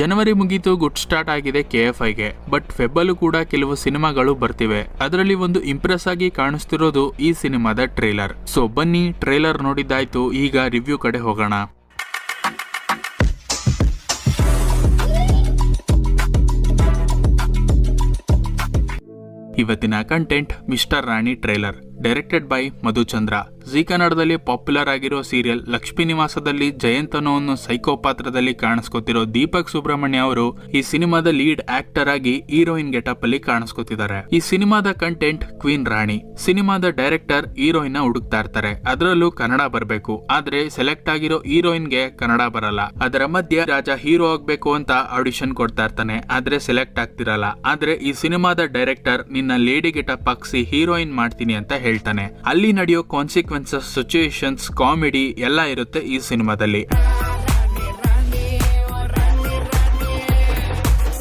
ಜನವರಿ ಮುಗೀತು, good start ಆಗಿದೆ KFIಗೆ. But ಫೆಬ್ಬಲ್ಲೂ ಕೂಡ ಕೆಲವು ಸಿನಿಮಾಗಳು ಬರ್ತಿವೆ. ಅದರಲ್ಲಿ ಒಂದು ಇಂಪ್ರೆಸ್ ಆಗಿ ಕಾಣಿಸ್ತಿರೋದು ಈ ಸಿನಿಮಾದ ಟ್ರೇಲರ್. ಸೊ ಬನ್ನಿ, ಟ್ರೇಲರ್ ನೋಡಿದ್ದಾಯ್ತು, ಈಗ ರಿವ್ಯೂ ಕಡೆ ಹೋಗೋಣ. ಇವತ್ತಿನ content mister Rani trailer, directed by Madhuchandra. Zee ಕನ್ನಡದಲ್ಲಿ ಪಾಪ್ಯುಲರ್ ಆಗಿರೋ ಸೀರಿಯಲ್ ಲಕ್ಷ್ಮೀ ನಿವಾಸದಲ್ಲಿ ಜಯಂತ್ ಅನ್ನೋ ಸೈಕೋ ಪಾತ್ರದಲ್ಲಿ ಕಾಣಿಸ್ಕೊತಿರೋ ದೀಪಕ್ ಸುಬ್ರಹ್ಮಣ್ಯ ಅವರು ಈ ಸಿನಿಮಾದ ಲೀಡ್ ಆಕ್ಟರ್ ಆಗಿ ಹೀರೋಯಿನ್ ಗೆಟಪ್ ಅಲ್ಲಿ ಕಾಣಿಸ್ಕೊತಿದ್ದಾರೆ. ಈ ಸಿನಿಮಾದ ಕಂಟೆಂಟ್ ಕ್ವೀನ್ ರಾಣಿ. ಸಿನಿಮಾದ ಡೈರೆಕ್ಟರ್ ಹೀರೋಯಿನ್ ನ ಹುಡುಕ್ತಾ ಇರ್ತಾರೆ. ಅದರಲ್ಲೂ ಕನ್ನಡ ಬರಬೇಕು, ಆದ್ರೆ ಸೆಲೆಕ್ಟ್ ಆಗಿರೋ ಹೀರೋಯಿನ್ ಗೆ ಕನ್ನಡ ಬರಲ್ಲ. ಅದರ ಮಧ್ಯೆ ರಾಜ ಹೀರೋ ಆಗ್ಬೇಕು ಅಂತ ಆಡಿಷನ್ ಕೊಡ್ತಾ ಇರ್ತಾನೆ, ಆದ್ರೆ ಸೆಲೆಕ್ಟ್ ಆಗ್ತಿರಲ್ಲ. ಆದ್ರೆ ಈ ಸಿನಿಮಾದ ಡೈರೆಕ್ಟರ್ ನಿನ್ನ ಲೇಡಿ ಗೆಟಪ್ ಹಾಕ್ಸಿ ಹೀರೋಯಿನ್ ಮಾಡ್ತೀನಿ ಅಂತ ಹೇಳ್ತಾನೆ. ಅಲ್ಲಿ ನಡೆಯೋ ಕಾನ್ಸಿಕ್ವೆನ್ಸಸ್, ಸಿಚುಯೇಷನ್ಸ್, ಕಾಮಿಡಿ ಎಲ್ಲ ಇರುತ್ತೆ ಈ ಸಿನಿಮಾದಲ್ಲಿ.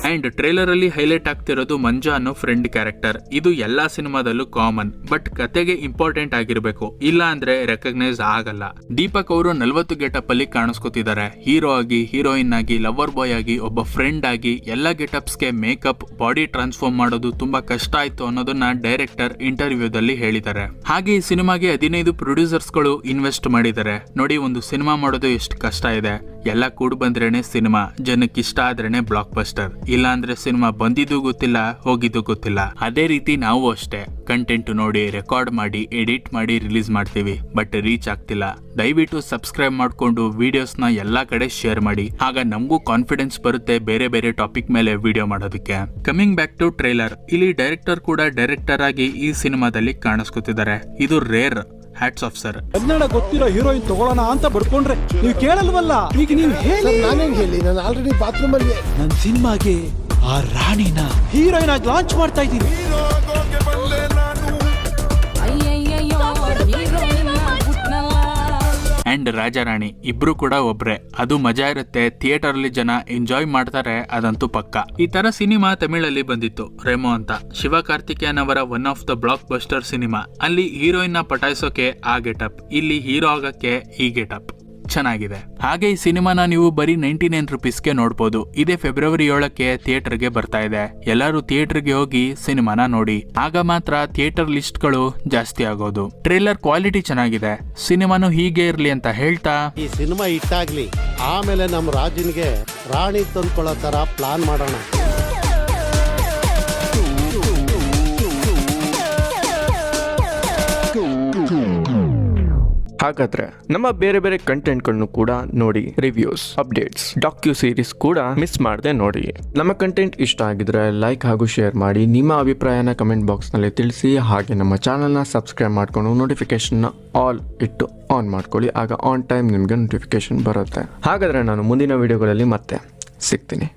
ಅಂಡ್ ಟ್ರೇಲರ್ ಅಲ್ಲಿ ಹೈಲೈಟ್ ಆಗ್ತಿರೋದು ಮಂಜಾ ಅನ್ನೋ ಫ್ರೆಂಡ್ ಕ್ಯಾರೆಕ್ಟರ್. ಇದು ಎಲ್ಲಾ ಸಿನಿಮಾದಲ್ಲೂ ಕಾಮನ್, ಬಟ್ ಕತೆಗೆ ಇಂಪಾರ್ಟೆಂಟ್ ಆಗಿರ್ಬೇಕು, ಇಲ್ಲ ಅಂದ್ರೆ ರೆಕಗ್ನೈಸ್ ಆಗಲ್ಲ. ದೀಪಕ್ ಅವರು 40 ಗೆಟಪ್ ಅಲ್ಲಿ ಕಾಣಿಸ್ಕೊತಿದ್ದಾರೆ. ಹೀರೋ ಆಗಿ, ಹೀರೋಯಿನ್ ಆಗಿ, ಲವರ್ ಬಾಯ್ ಆಗಿ, ಒಬ್ಬ ಫ್ರೆಂಡ್ ಆಗಿ. ಎಲ್ಲಾ ಗೆಟಪ್ಸ್ಗೆ ಮೇಕಪ್, ಬಾಡಿ ಟ್ರಾನ್ಸ್ಫಾರ್ಮ್ ಮಾಡೋದು ತುಂಬಾ ಕಷ್ಟ ಆಯ್ತು ಅನ್ನೋದನ್ನ ಡೈರೆಕ್ಟರ್ ಇಂಟರ್ವ್ಯೂದಲ್ಲಿ ಹೇಳಿದ್ದಾರೆ. ಹಾಗೆ ಈ ಸಿನಿಮಾಗೆ 15 ಪ್ರೊಡ್ಯೂಸರ್ಸ್ ಗಳು ಇನ್ವೆಸ್ಟ್ ಮಾಡಿದ್ದಾರೆ. ನೋಡಿ, ಒಂದು ಸಿನಿಮಾ ಮಾಡೋದು ಎಷ್ಟು ಕಷ್ಟ ಇದೆ. ಎಲ್ಲ ಕೂಡ್ ಬಂದ್ರೇನೆ ಸಿನಿಮಾ, ಜನಕ್ಕೆ ಇಷ್ಟ ಆದ್ರೇನೆ ಬ್ಲಾಕ್ ಬಸ್ಟರ್. ಇಲ್ಲ ಅಂದ್ರೆ ಸಿನಿಮಾ ಬಂದಿದ್ದು ಗೊತ್ತಿಲ್ಲ, ಹೋಗಿದ್ದು ಗೊತ್ತಿಲ್ಲ. ಅದೇ ರೀತಿ ನಾವು ಅಷ್ಟೇ, ಕಂಟೆಂಟ್ ನೋಡಿ, ರೆಕಾರ್ಡ್ ಮಾಡಿ, ಎಡಿಟ್ ಮಾಡಿ ರಿಲೀಸ್ ಮಾಡ್ತೀವಿ, ಬಟ್ ರೀಚ್ ಆಗ್ತಿಲ್ಲ. ದಯವಿಟ್ಟು ಸಬ್ಸ್ಕ್ರೈಬ್ ಮಾಡ್ಕೊಂಡು ವಿಡಿಯೋಸ್ ನ ಎಲ್ಲಾ ಕಡೆ ಶೇರ್ ಮಾಡಿ, ಆಗ ನಮಗೂ ಕಾನ್ಫಿಡೆನ್ಸ್ ಬರುತ್ತೆ ಬೇರೆ ಬೇರೆ ಟಾಪಿಕ್ ಮೇಲೆ ವಿಡಿಯೋ ಮಾಡೋದಕ್ಕೆ. ಕಮಿಂಗ್ ಬ್ಯಾಕ್ ಟು ಟ್ರೇಲರ್, ಇಲ್ಲಿ ಡೈರೆಕ್ಟರ್ ಕೂಡ ಡೈರೆಕ್ಟರ್ ಆಗಿ ಈ ಸಿನಿಮಾದಲ್ಲಿ ಕಾಣಿಸ್ಕೊತಿದ್ದಾರೆ. ಇದು rare. Hats off sir. Kannada ಗೊತ್ತಿರೋ ಹೀರೋಯಿನ್ ತಗೊಳ್ಳೋಣ ಅಂತ ಬರ್ಕೊಂಡ್ರೆ ನೀವು ಕೇಳಲ್ವಲ್ಲ. ಈಗ ನೀವು ಹೇಳಿ. ನಾನೇನ್ ಹೇಳಿ, ನಾನು ಆಲ್ರೆಡಿ ಬಾತ್ರೂಮ್ ಅಲ್ಲಿ ನನ್ನ ಸಿನಿಮಾಗೆ ಆ ರಾಣಿನ ಹೀರೋಯಿನ್ ಆಗಿ ಲಾಂಚ್ ಮಾಡ್ತಾ ಇದ್ದೀನಿ. ಅಂಡ್ ರಾಜಾರಾಣಿ ಇಬ್ರು ಕೂಡ ಒಬ್ರೆ. ಅದು ಮಜಾ ಇರುತ್ತೆ, ಥಿಯೇಟರ್ ಅಲ್ಲಿ ಜನ ಎಂಜಾಯ್ ಮಾಡ್ತಾರೆ, ಅದಂತೂ ಪಕ್ಕ. ಈ ತರ ಸಿನಿಮಾ ತಮಿಳಲ್ಲಿ ಬಂದಿತ್ತು, ರೆಮೋ ಅಂತ. ಶಿವ ಕಾರ್ತಿಕೇಯನ್ ಅವರ one of the blockbuster ಸಿನಿಮಾ. ಅಲ್ಲಿ ಹೀರೋಯಿನ್ ನ ಪಟಾಯಿಸೋಕೆ ಆ ಗೆಟಪ್, ಇಲ್ಲಿ ಹೀರೋ ಆಗಕ್ಕೆ ಈ ಗೆಟಪ್. ಚೆನ್ನಾಗಿದೆ. ಹಾಗೆ ಈ ಸಿನಿಮಾನ ನೀವು ಬರೀ 99 ರುಪೀಸ್ಗೆ ನೋಡ್ಬೋದು. ಇದೇ ಫೆಬ್ರವರಿ 7ಕ್ಕೆ ಥಿಯೇಟರ್ಗೆ ಬರ್ತಾ ಇದೆ. ಎಲ್ಲರೂ ಥಿಯೇಟರ್ಗೆ ಹೋಗಿ ಸಿನಿಮಾನ ನೋಡಿ, ಆಗ ಮಾತ್ರ ಥಿಯೇಟರ್ ಲಿಸ್ಟ್ಗಳು ಜಾಸ್ತಿ ಆಗೋದು. ಟ್ರೇಲರ್ ಕ್ವಾಲಿಟಿ ಚೆನ್ನಾಗಿದೆ. ಸಿನಿಮಾನು ಹೀಗೆ ಇರ್ಲಿ ಅಂತ ಹೇಳ್ತಾ, ಈ ಸಿನಿಮಾ ಇಟ್ಟಾಗ್ಲಿ, ಆಮೇಲೆ ನಮ್ಮ ರಾಜನ್ಗೆ ರಾಣಿ ತಂದ್ಕೊಳ್ಳೋ ತರ ಪ್ಲಾನ್ ಮಾಡೋಣ. ಹಾಗಾದ್ರೆ ನಮ್ಮ ಬೇರೆ ಬೇರೆ ಕಂಟೆಂಟ್ಗಳನ್ನು ಕೂಡ ನೋಡಿ, ರಿವ್ಯೂಸ್, ಅಪ್ಡೇಟ್ಸ್, ಡಾಕ್ಯೂ ಸೀರೀಸ್ ಕೂಡ ಮಿಸ್ ಮಾಡದೆ ನೋಡಿ. ನಮ್ಮ ಕಂಟೆಂಟ್ ಇಷ್ಟ ಆಗಿದ್ರೆ ಲೈಕ್ ಹಾಗೂ ಶೇರ್ ಮಾಡಿ. ನಿಮ್ಮ ಅಭಿಪ್ರಾಯನ ಕಮೆಂಟ್ ಬಾಕ್ಸ್ ನಲ್ಲಿ ತಿಳಿಸಿ. ಹಾಗೆ ನಮ್ಮ ಚಾನಲ್ನ ಸಬ್ಸ್ಕ್ರೈಬ್ ಮಾಡ್ಕೊಂಡು ನೋಟಿಫಿಕೇಶನ್ ಆಲ್ ಇಟ್ಟು ಆನ್ ಮಾಡ್ಕೊಳ್ಳಿ, ಆಗ ಆನ್ ಟೈಮ್ ನಿಮ್ಗೆ ನೋಟಿಫಿಕೇಶನ್ ಬರುತ್ತೆ. ಹಾಗಾದ್ರೆ ನಾನು ಮುಂದಿನ ವಿಡಿಯೋಗಳಲ್ಲಿ ಮತ್ತೆ ಸಿಗ್ತೀನಿ.